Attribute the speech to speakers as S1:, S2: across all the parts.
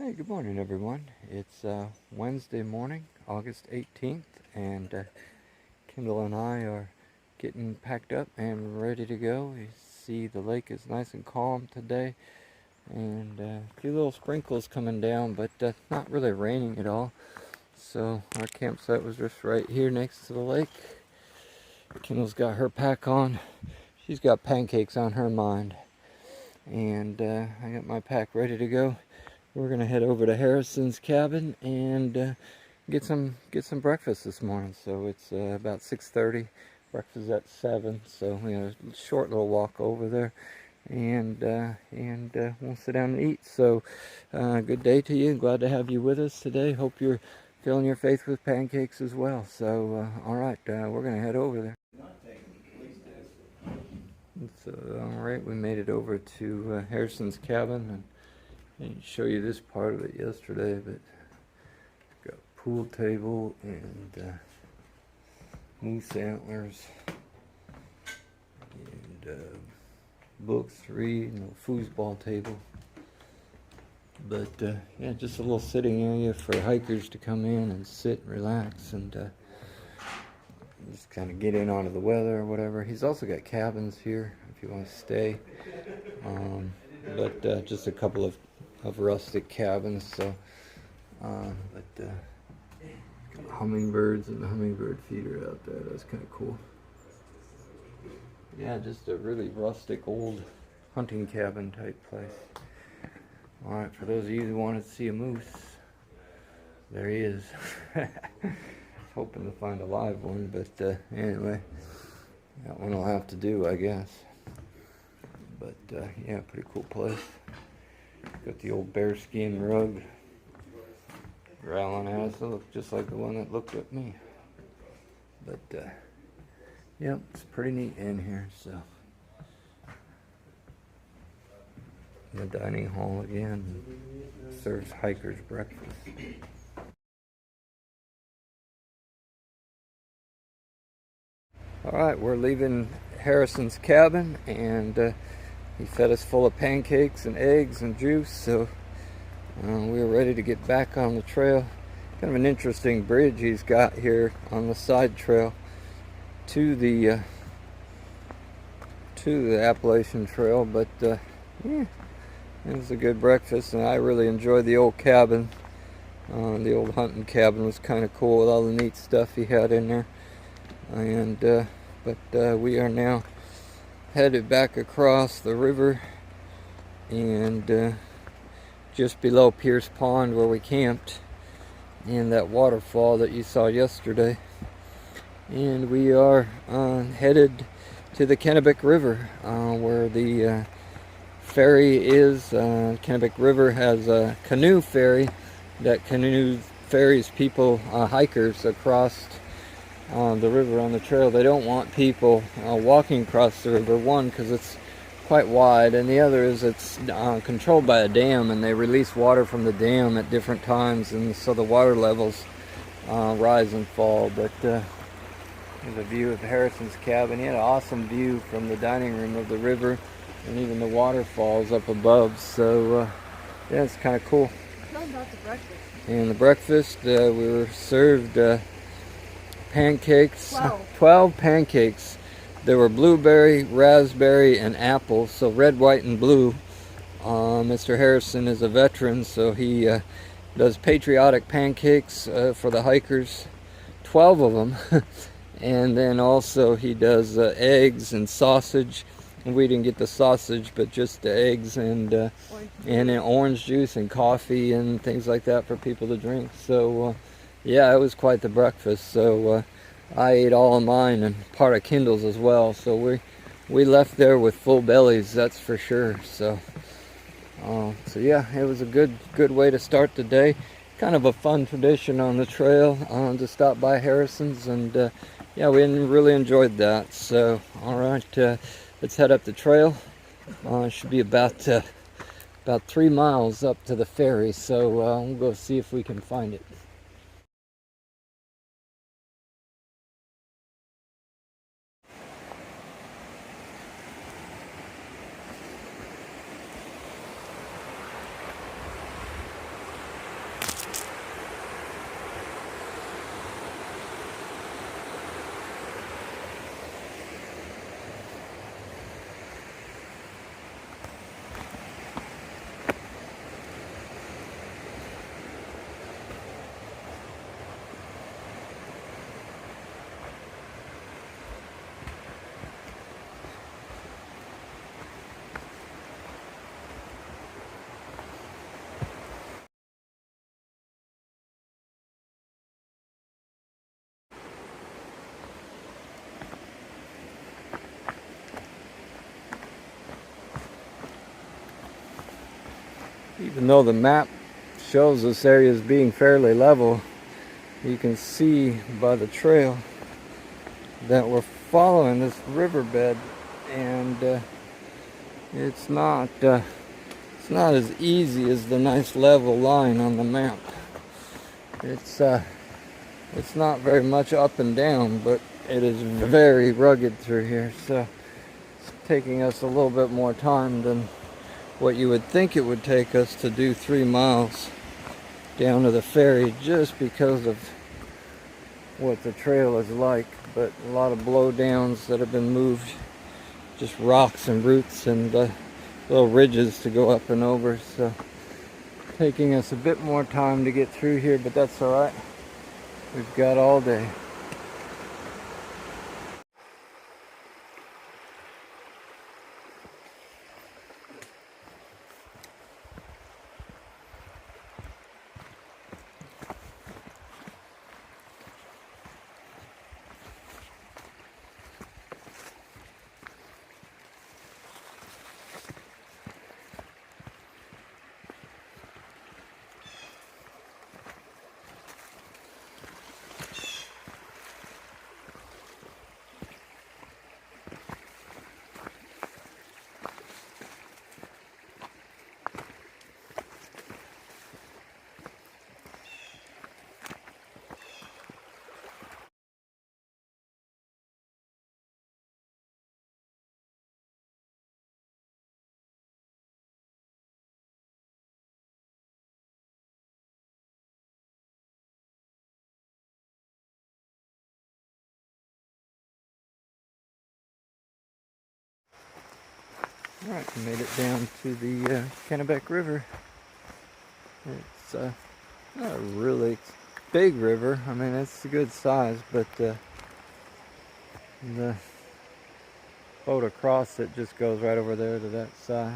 S1: Hey, good morning, everyone. It's Wednesday morning, August 18th, and Kendall and I are getting packed up and ready to go. You see the lake is nice and calm today, and a few little sprinkles coming down, but not really raining at all. So our campsite was just right here next to the lake. Kendall's got her pack on. She's got pancakes on her mind, and I got my pack ready to go. We're gonna head over to Harrison's cabin and get some breakfast this morning. So it's about 6:30. Breakfast at 7. So we have a short little walk over there, and we'll sit down and eat. So good day to you. Glad to have you with us today. Hope you're filling your faith with pancakes as well. So all right, we're gonna head over there. So all right, we made it over to Harrison's cabin, and I didn't show you this part of it yesterday, but it's got a pool table and moose antlers and books to read and a foosball table. But yeah, just a little sitting area for hikers to come in and sit and relax and just kind of get in onto the weather or whatever. He's also got cabins here if you want to stay, but just a couple of rustic cabins. So hummingbirds and the hummingbird feeder out there. That's kind of cool. Yeah, just a really rustic old hunting cabin type place. All right, for those of you who wanted to see a moose, there he is. Hoping to find a live one, but anyway, that one will have to do, I guess. But yeah, pretty cool place. Got the old bearskin rug. Growling ass, it looked just like the one that looked at me. But yeah, it's pretty neat in here. So the dining hall again serves hikers breakfast. All right, we're leaving Harrison's cabin, and he fed us full of pancakes and eggs and juice, so we were ready to get back on the trail. Kind of an interesting bridge he's got here on the side trail to the Appalachian Trail, but yeah, it was a good breakfast, and I really enjoyed the old cabin. The old hunting cabin was kind of cool with all the neat stuff he had in there, and but we are now headed back across the river and just below Pierce Pond where we camped and that waterfall that you saw yesterday, and we are headed to the Kennebec River where the ferry is. Kennebec River has a canoe ferry that ferries people, hikers, across the river on the trail. They don't want people walking across the river, one because it's quite wide, and the other is it's controlled by a dam, and they release water from the dam at different times, and so the water levels rise and fall. But there's a view of Harrison's cabin. He had an awesome view from the dining room of the river and even the waterfalls up above, so yeah, it's kind of cool.
S2: Tell them about the breakfast.
S1: And the breakfast, we were served pancakes.
S2: 12
S1: pancakes. There were blueberry, raspberry, and apple, so red, white, and blue. Mr. Harrison is a veteran, so he does patriotic pancakes for the hikers, 12 of them. And then also he does eggs and sausage. We didn't get the sausage, but just the eggs and orange juice and coffee and things like that for people to drink. So yeah, it was quite the breakfast. So I ate all of mine and part of Kendall's as well. So we left there with full bellies, that's for sure. So so yeah, it was a good way to start the day. Kind of a fun tradition on the trail to stop by Harrison's, and yeah, we really enjoyed that. So all right, let's head up the trail. It should be about 3 miles up to the ferry, so we'll go see if we can find it. even though the map shows this area as being fairly level, you can see by the trail that we're following this riverbed, and it's not as easy as the nice level line on the map. It's not very much up and down, but it is very rugged through here, so it's taking us a little bit more time than what you would think it would take us to do 3 miles down to the ferry, just because of what the trail is like. But a lot of blowdowns that have been moved, just rocks and roots and little ridges to go up and over, so taking us a bit more time to get through here, but that's all right. We've got all day. Alright, made it down to the Kennebec River. It's not a really big river. I mean, it's a good size, but the boat across it just goes right over there to that side.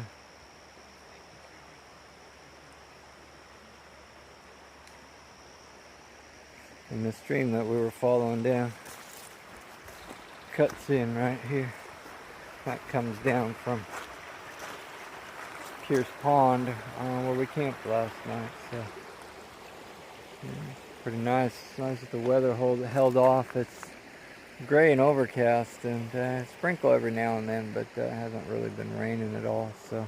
S1: And the stream that we were following down cuts in right here. That comes down from Pierce Pond, where we camped last night. So yeah, pretty nice. It's nice that the weather held off. It's gray and overcast, and sprinkle every now and then, but it hasn't really been raining at all. So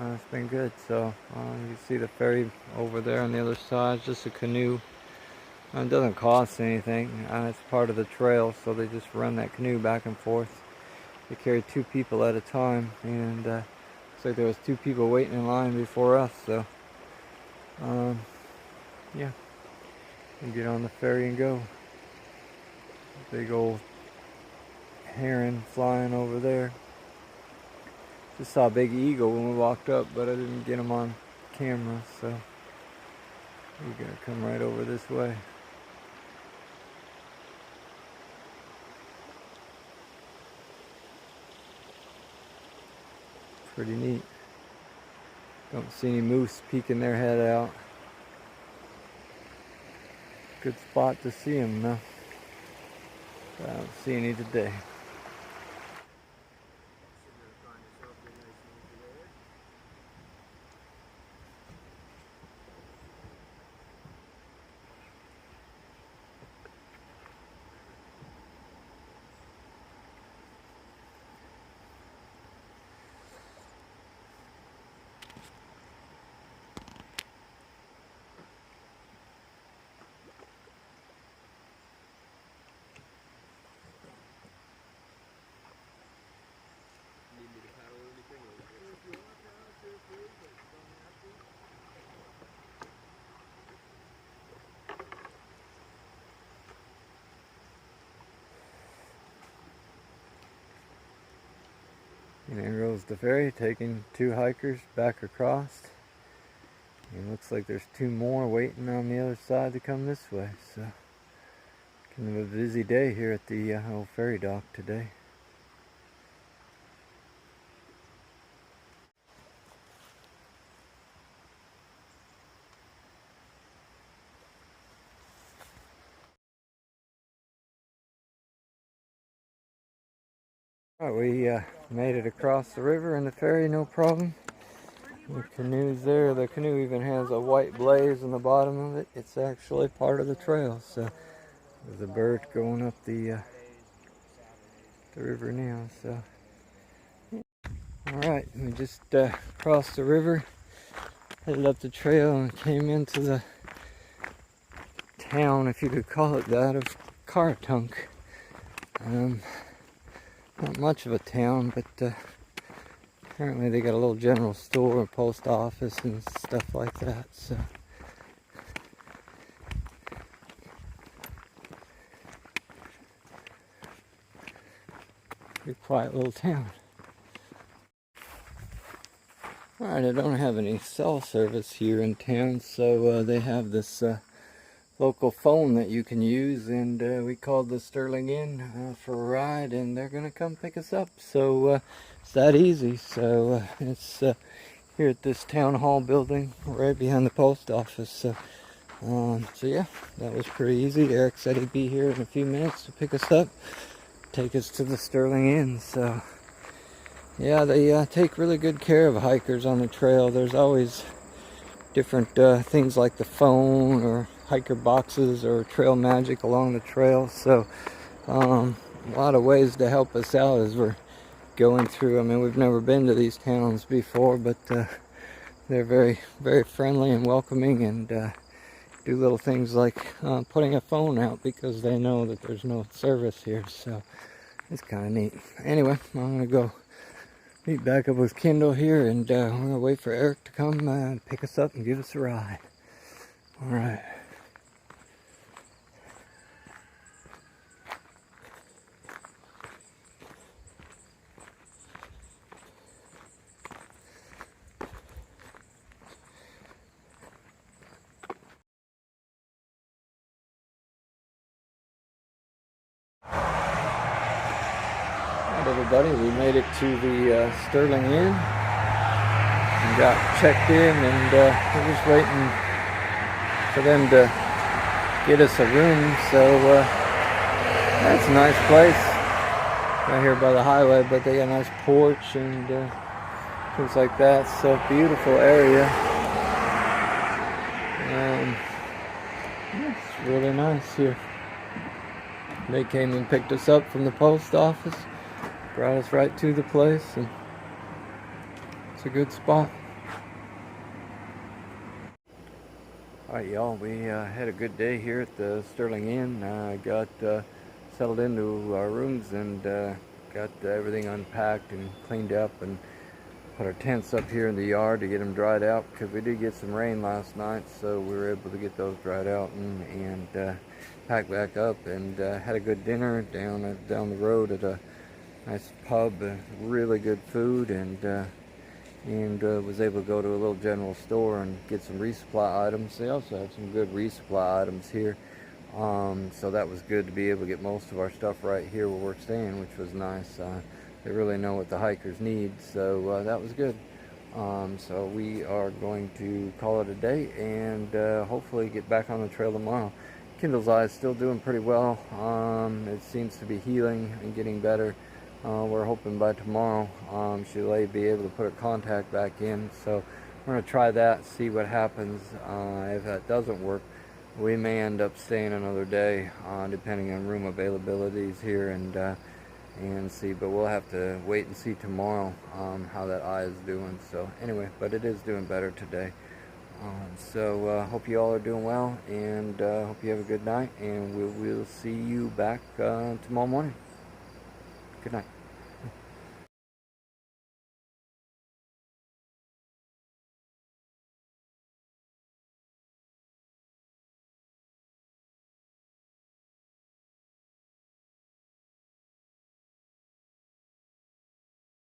S1: it's been good. So you can see the ferry over there on the other side. It's just a canoe. It doesn't cost anything. It's part of the trail, so they just run that canoe back and forth. They carry 2 people at a time, and looks like there was 2 people waiting in line before us. So yeah, we get on the ferry and go. Big old heron flying over there. Just saw a big eagle when we walked up, but I didn't get him on camera, so we're gonna come right over this way. Pretty neat. Don't see any moose peeking their head out. Good spot to see them though. I don't see any today. And there goes the ferry, taking 2 hikers back across. And it looks like there's 2 more waiting on the other side to come this way. So kind of a busy day here at the old ferry dock today. Alright, we made it across the river in the ferry, no problem. The canoe's there. The canoe even has a white blaze in the bottom of it. It's actually part of the trail. So there's a bird going up the river now. So all right, we just crossed the river, headed up the trail, and came into the town, if you could call it that, of Caratunk. Not much of a town, but apparently they got a little general store, a post office, and stuff like that. So pretty quiet little town. Alright, I don't have any cell service here in town, so they have this local phone that you can use, and we called the Sterling Inn for a ride, and they're gonna come pick us up. So it's that easy. So it's here at this town hall building right behind the post office. So yeah, that was pretty easy. Eric said he'd be here in a few minutes to pick us up, take us to the Sterling Inn. So yeah, they take really good care of hikers on the trail. There's always different things like the phone or hiker boxes or trail magic along the trail. So a lot of ways to help us out as we're going through. I mean, we've never been to these towns before, but they're very, very friendly and welcoming, and do little things like putting a phone out because they know that there's no service here. So it's kind of neat. Anyway, I'm gonna go meet back up with Kendall here, and we're gonna wait for Eric to come pick us up and give us a ride. All right. Everybody, we made it to the Sterling Inn and got checked in, and we're just waiting for them to get us a room. So that's a nice place right here by the highway, but they got a nice porch and things like that. So beautiful area. It's really nice here. They came and picked us up from the post office, brought us right to the place, and it's a good spot. Alright, y'all, we had a good day here at the Sterling Inn. Got settled into our rooms and got everything unpacked and cleaned up, and put our tents up here in the yard to get them dried out, because we did get some rain last night, so we were able to get those dried out and pack back up, and had a good dinner down the road at a nice pub, really good food, and was able to go to a little general store and get some resupply items. They also have some good resupply items here, so that was good to be able to get most of our stuff right here where we're staying, which was nice. They really know what the hikers need, so that was good. So we are going to call it a day, and hopefully get back on the trail tomorrow. Kendall's eye is still doing pretty well. It seems to be healing and getting better. We're hoping by tomorrow she'll be able to put her contact back in. So we're going to try that, see what happens. If that doesn't work, we may end up staying another day, depending on room availabilities here, and see. But we'll have to wait and see tomorrow how that eye is doing. So anyway, but it is doing better today. So hope you all are doing well, and hope you have a good night, and we'll see you back tomorrow morning. Good night.